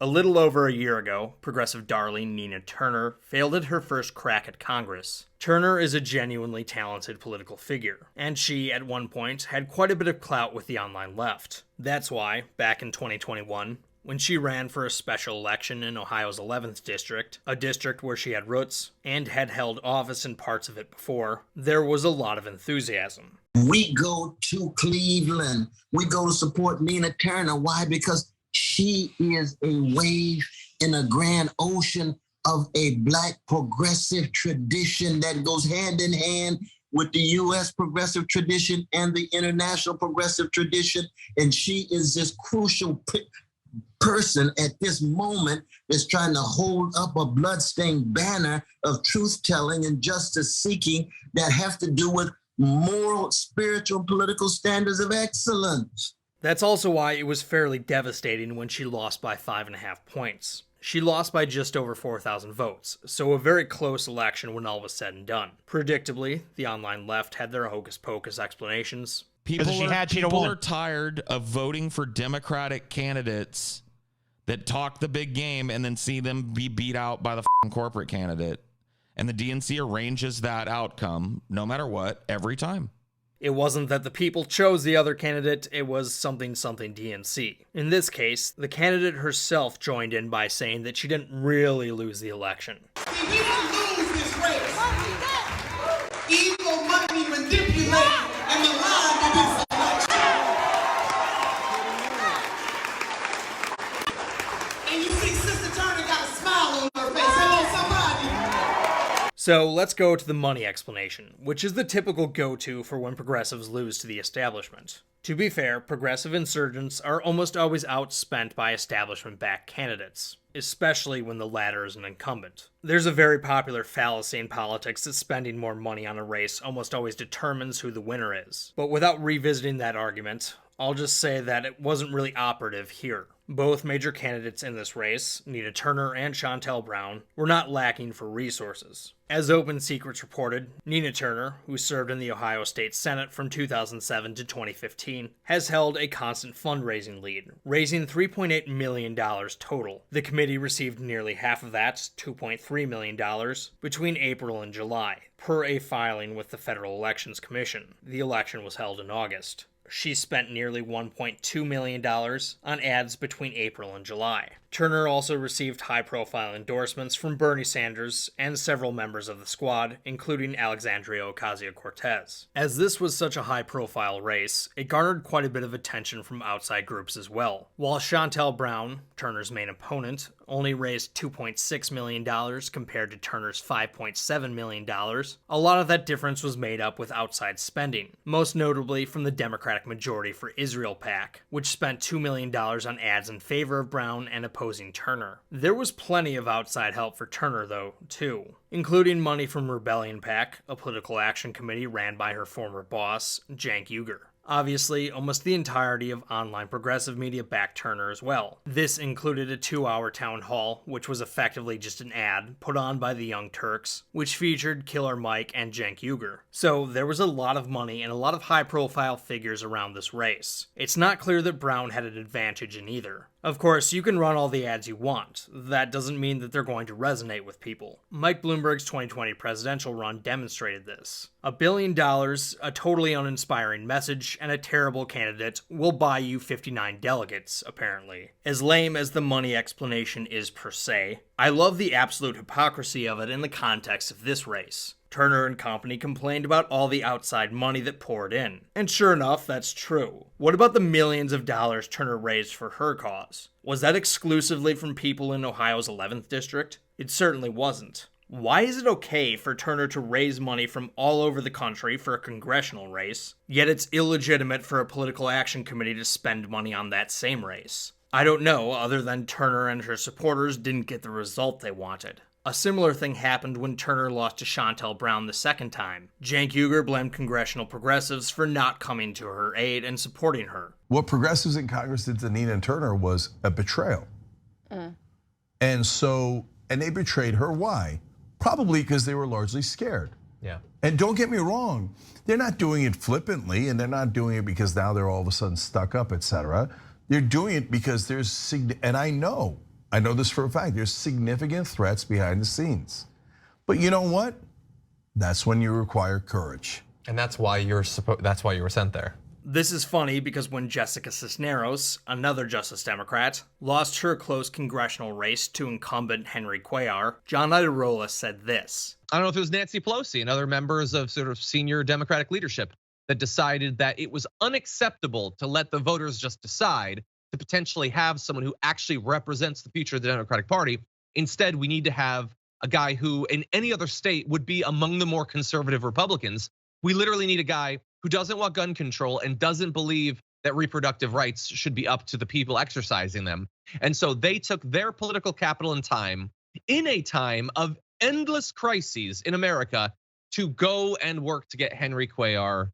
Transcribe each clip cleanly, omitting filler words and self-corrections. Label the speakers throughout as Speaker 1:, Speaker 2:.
Speaker 1: A little over a year ago, progressive darling Nina Turner failed at her first crack at Congress. Turner is a genuinely talented political figure, and she, at one point, had quite a bit of clout with the online left. That's why, back in 2021, when she ran for a special election in Ohio's 11th district, a district where she had roots and had held office in parts of it before, there was a lot of enthusiasm.
Speaker 2: We go to Cleveland. We go to support Nina Turner. Why? Because she is a wave in a grand ocean of a Black progressive tradition that goes hand in hand with the U.S. progressive tradition and the international progressive tradition. And she is this crucial person at this moment that's trying to hold up a bloodstained banner of truth-telling and justice-seeking that have to do with moral, spiritual, political standards of excellence.
Speaker 1: That's also why it was fairly devastating when she lost by 5.5 points. She lost by just over 4,000 votes, so a very close election when all was said and done. Predictably, the online left had their hocus-pocus explanations.
Speaker 3: People are tired of voting for Democratic candidates that talk the big game and then see them be beat out by the corporate candidate. And the DNC arranges that outcome, no matter what, every time.
Speaker 1: It wasn't that the people chose the other candidate, it was something DNC. In this case, the candidate herself joined in by saying that she didn't really lose the election.
Speaker 4: See, we didn't lose this race. Evil money manipulated and aligned in this election. And you see Sister Turner got a smile on her face. Hello, somebody.
Speaker 1: So let's go to the money explanation, which is the typical go-to for when progressives lose to the establishment. To be fair, progressive insurgents are almost always outspent by establishment-backed candidates, especially when the latter is an incumbent. There's a very popular fallacy in politics that spending more money on a race almost always determines who the winner is. But without revisiting that argument, I'll just say that it wasn't really operative here. Both major candidates in this race, Nina Turner and Shontel Brown, were not lacking for resources. As Open Secrets reported, Nina Turner, who served in the Ohio State Senate from 2007 to 2015, has held a constant fundraising lead, raising $3.8 million total. The committee received nearly half of that, $2.3 million, between April and July, per a filing with the Federal Elections Commission. The election was held in August. She spent nearly $1.2 million on ads between April and July. Turner also received high-profile endorsements from Bernie Sanders and several members of the squad, including Alexandria Ocasio-Cortez. As this was such a high-profile race, it garnered quite a bit of attention from outside groups as well. While Shontel Brown, Turner's main opponent, only raised $2.6 million compared to Turner's $5.7 million, a lot of that difference was made up with outside spending, most notably from the Democratic Majority for Israel PAC, which spent $2 million on ads in favor of Brown and opposing Turner. There was plenty of outside help for Turner, though, too, including money from Rebellion PAC, a political action committee ran by her former boss, Cenk Uygur. Obviously, almost the entirety of online progressive media backed Turner as well. This included a 2-hour town hall, which was effectively just an ad put on by the Young Turks, which featured Killer Mike and Cenk Uygur. So there was a lot of money and a lot of high-profile figures around this race. It's not clear that Brown had an advantage in either. Of course, you can run all the ads you want. That doesn't mean that they're going to resonate with people. Mike Bloomberg's 2020 presidential run demonstrated this. $1 billion, a totally uninspiring message, and a terrible candidate will buy you 59 delegates, apparently. As lame as the money explanation is per se, I love the absolute hypocrisy of it in the context of this race. Turner and company complained about all the outside money that poured in. And sure enough, that's true. What about the millions of dollars Turner raised for her cause? Was that exclusively from people in Ohio's 11th district? It certainly wasn't. Why is it okay for Turner to raise money from all over the country for a congressional race, yet it's illegitimate for a political action committee to spend money on that same race? I don't know, other than Turner and her supporters didn't get the result they wanted. A similar thing happened when Turner lost to Shontel Brown the second time. Cenk Uygur blamed congressional progressives for not coming to her aid and supporting her.
Speaker 5: What progressives in Congress did to Nina Turner was a betrayal. And they betrayed her. Why? Probably because they were largely scared.
Speaker 6: Yeah.
Speaker 5: And don't get me wrong, they're not doing it flippantly, and they're not doing it because now they're all of a sudden stuck up, etc. They're doing it because and I know I know this for a fact. There's significant threats behind the scenes. But you know what? That's when you require courage.
Speaker 6: And that's why you were sent there.
Speaker 1: This is funny because when Jessica Cisneros, another Justice Democrat, lost her close congressional race to incumbent Henry Cuellar, John Iadarola said this.
Speaker 7: I don't know if it was Nancy Pelosi and other members of sort of senior Democratic leadership that decided that it was unacceptable to let the voters just decide to potentially have someone who actually represents the future of the Democratic Party. Instead, we need to have a guy who in any other state would be among the more conservative Republicans. We literally need a guy who doesn't want gun control and doesn't believe that reproductive rights should be up to the people exercising them. And so they took their political capital and time in a time of endless crises in America to go and work to get Henry Cuellar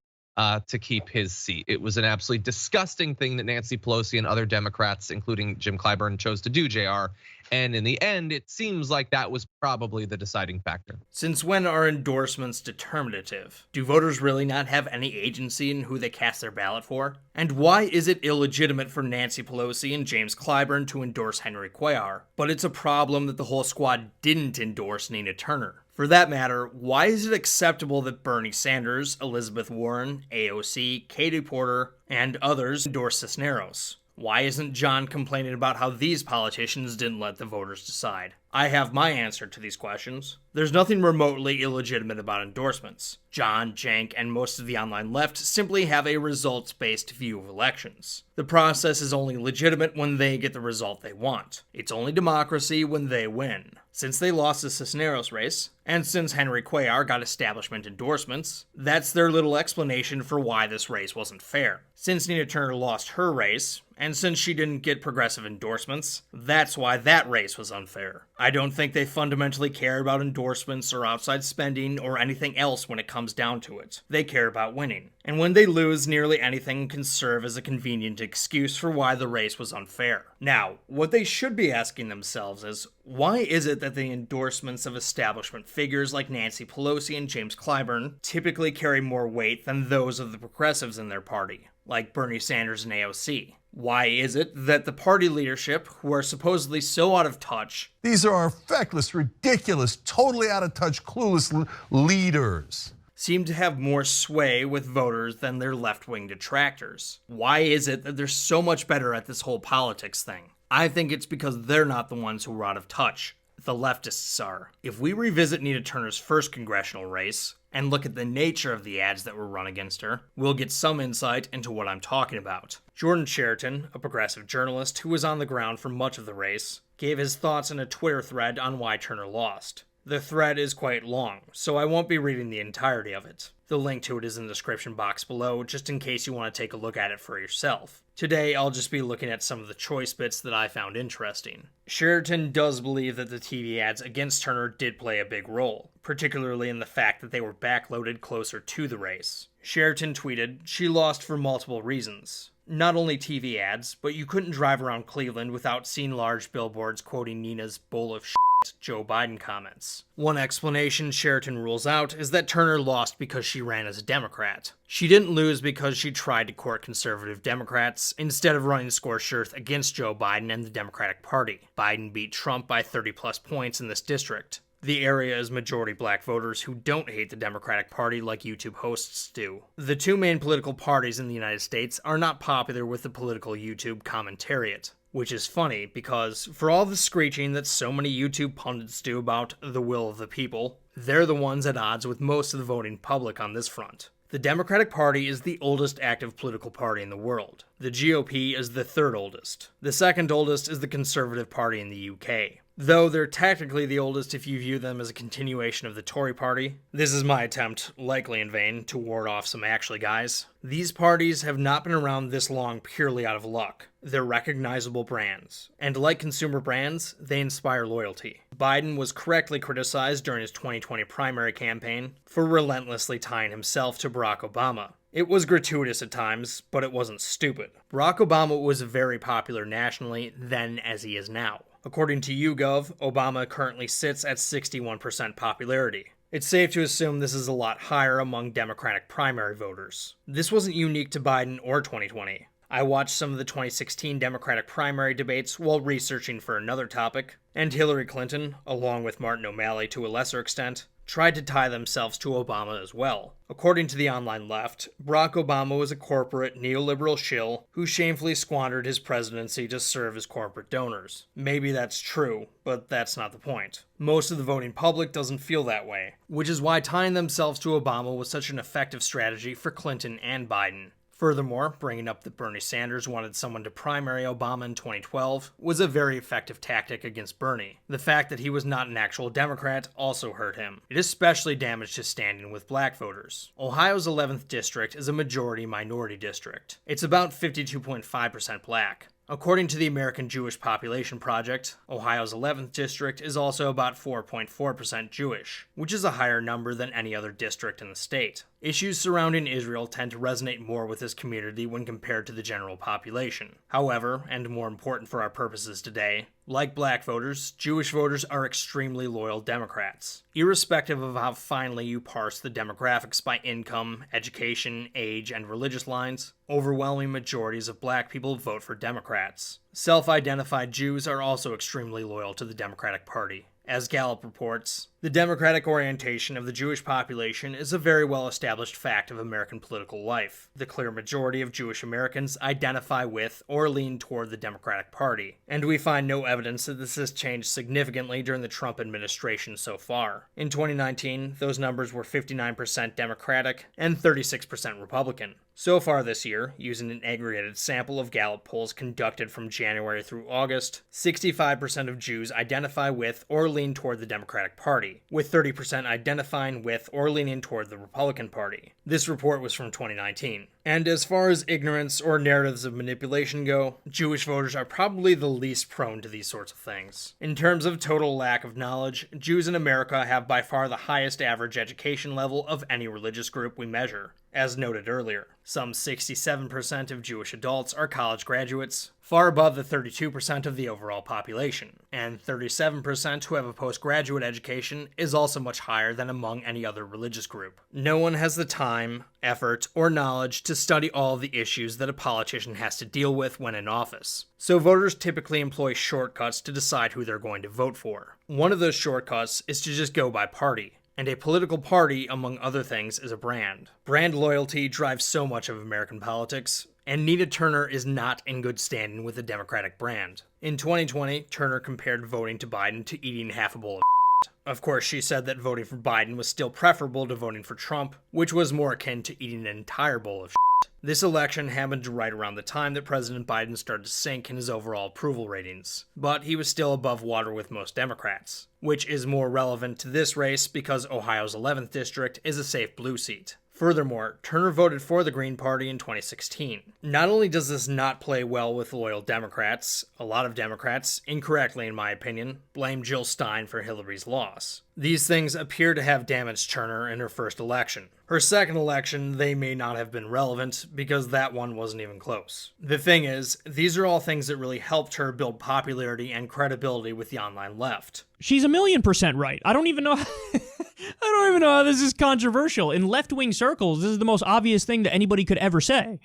Speaker 7: to keep his seat. It was an absolutely disgusting thing that Nancy Pelosi and other Democrats, including Jim Clyburn, chose to do, JR. And in the end, it seems like that was probably the deciding factor.
Speaker 1: Since when are endorsements determinative? Do voters really not have any agency in who they cast their ballot for? And why is it illegitimate for Nancy Pelosi and James Clyburn to endorse Henry Cuellar, but it's a problem that the whole squad didn't endorse Nina Turner? For that matter, why is it acceptable that Bernie Sanders, Elizabeth Warren, AOC, Katie Porter, and others endorse Cisneros? Why isn't John complaining about how these politicians didn't let the voters decide? I have my answer to these questions. There's nothing remotely illegitimate about endorsements. John, Cenk, and most of the online left simply have a results-based view of elections. The process is only legitimate when they get the result they want. It's only democracy when they win. Since they lost the Cisneros race, and since Henry Cuellar got establishment endorsements, that's their little explanation for why this race wasn't fair. Since Nina Turner lost her race, and since she didn't get progressive endorsements, that's why that race was unfair. I don't think they fundamentally care about endorsements or outside spending or anything else when it comes down to it. They care about winning. And when they lose, nearly anything can serve as a convenient excuse for why the race was unfair. Now, what they should be asking themselves is, why is it that the endorsements of establishment figures like Nancy Pelosi and James Clyburn typically carry more weight than those of the progressives in their party, like Bernie Sanders and AOC? Why is it that the party leadership, who are supposedly so out of touch,
Speaker 5: these are our feckless, ridiculous, totally out of touch, clueless leaders,
Speaker 1: seem to have more sway with voters than their left-wing detractors? Why is it that they're so much better at this whole politics thing? I think it's because they're not the ones who are out of touch. The leftists are. If we revisit Nina Turner's first congressional race and look at the nature of the ads that were run against her, we'll get some insight into what I'm talking about. Jordan Sheraton, a progressive journalist who was on the ground for much of the race, gave his thoughts in a Twitter thread on why Turner lost. The thread is quite long, so I won't be reading the entirety of it. The link to it is in the description box below, just in case you want to take a look at it for yourself. Today, I'll just be looking at some of the choice bits that I found interesting. Sheraton does believe that the TV ads against Turner did play a big role, particularly in the fact that they were backloaded closer to the race. Sheraton tweeted, "She lost for multiple reasons. Not only TV ads, but you couldn't drive around Cleveland without seeing large billboards quoting Nina's bowl of shit Joe Biden comments." One explanation Sheraton rules out is that Turner lost because she ran as a Democrat. She didn't lose because she tried to court conservative Democrats instead of running scorched against Joe Biden and the Democratic Party. Biden beat Trump by 30+ points in this district. The area is majority black voters who don't hate the Democratic Party like YouTube hosts do. The two main political parties in the United States are not popular with the political YouTube commentariat. Which is funny because for all the screeching that so many YouTube pundits do about the will of the people, they're the ones at odds with most of the voting public on this front. The Democratic Party is the oldest active political party in the world. The GOP is the third oldest. The second oldest is the Conservative Party in the UK. Though they're technically the oldest if you view them as a continuation of the Tory party. This is my attempt, likely in vain, to ward off some actually guys. These parties have not been around this long purely out of luck. They're recognizable brands. And like consumer brands, they inspire loyalty. Biden was correctly criticized during his 2020 primary campaign for relentlessly tying himself to Barack Obama. It was gratuitous at times, but it wasn't stupid. Barack Obama was very popular nationally then as he is now. According to YouGov, Obama currently sits at 61% popularity. It's safe to assume this is a lot higher among Democratic primary voters. This wasn't unique to Biden or 2020. I watched some of the 2016 Democratic primary debates while researching for another topic, and Hillary Clinton, along with Martin O'Malley to a lesser extent, tried to tie themselves to Obama as well. According to the online left, Barack Obama was a corporate neoliberal shill who shamefully squandered his presidency to serve his corporate donors. Maybe that's true, but that's not the point. Most of the voting public doesn't feel that way, which is why tying themselves to Obama was such an effective strategy for Clinton and Biden. Furthermore, bringing up that Bernie Sanders wanted someone to primary Obama in 2012 was a very effective tactic against Bernie. The fact that he was not an actual Democrat also hurt him. It especially damaged his standing with black voters. Ohio's 11th district is a majority-minority district. It's about 52.5% black. According to the American Jewish Population Project, Ohio's 11th district is also about 4.4% Jewish, which is a higher number than any other district in the state. Issues surrounding Israel tend to resonate more with this community when compared to the general population. However, and more important for our purposes today, like black voters, Jewish voters are extremely loyal Democrats. Irrespective of how finely you parse the demographics by income, education, age, and religious lines, overwhelming majorities of black people vote for Democrats. Self-identified Jews are also extremely loyal to the Democratic Party. As Gallup reports, the democratic orientation of the Jewish population is a very well-established fact of American political life. The clear majority of Jewish Americans identify with or lean toward the Democratic Party, and we find no evidence that this has changed significantly during the Trump administration so far. In 2019, those numbers were 59% Democratic and 36% Republican. So far this year, using an aggregated sample of Gallup polls conducted from January through August, 65% of Jews identify with or lean toward the Democratic Party, with 30% identifying with or leaning toward the Republican Party. This report was from 2019. And as far as ignorance or narratives of manipulation go, Jewish voters are probably the least prone to these sorts of things. In terms of total lack of knowledge, Jews in America have by far the highest average education level of any religious group we measure. As noted earlier, some 67% of Jewish adults are college graduates, far above the 32% of the overall population, and 37% who have a postgraduate education is also much higher than among any other religious group. No one has the time, effort, or knowledge to study all of the issues that a politician has to deal with when in office. So voters typically employ shortcuts to decide who they're going to vote for. One of those shortcuts is to just go by party. And a political party, among other things, is a brand. Brand loyalty drives so much of American politics, and Nina Turner is not in good standing with the Democratic brand. In 2020, Turner compared voting to Biden to eating half a bowl of shit. Of course, she said that voting for Biden was still preferable to voting for Trump, which was more akin to eating an entire bowl of shit. This election happened right around the time that President Biden started to sink in his overall approval ratings, but he was still above water with most Democrats, which is more relevant to this race because Ohio's 11th district is a safe blue seat. Furthermore, Turner voted for the Green Party in 2016. Not only does this not play well with loyal Democrats, a lot of Democrats, incorrectly in my opinion, blame Jill Stein for Hillary's loss. These things appear to have damaged Turner in her first election. Her second election, they may not have been relevant because that one wasn't even close. The thing is, these are all things that really helped her build popularity and credibility with the online left.
Speaker 8: She's 1,000,000% right. I don't even know how this is controversial. In left-wing circles, this is the most obvious thing that anybody could ever say.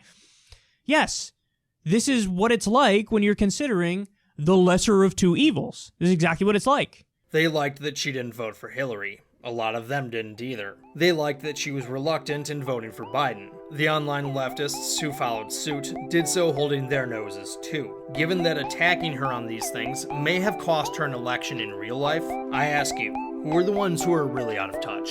Speaker 8: Yes, this is what it's like when you're considering the lesser of two evils. This is exactly what it's like.
Speaker 1: They liked that she didn't vote for Hillary. A lot of them didn't either. They liked that she was reluctant in voting for Biden. The online leftists who followed suit did so holding their noses too. Given that attacking her on these things may have cost her an election in real life, I ask you, who are the ones who are really out of touch?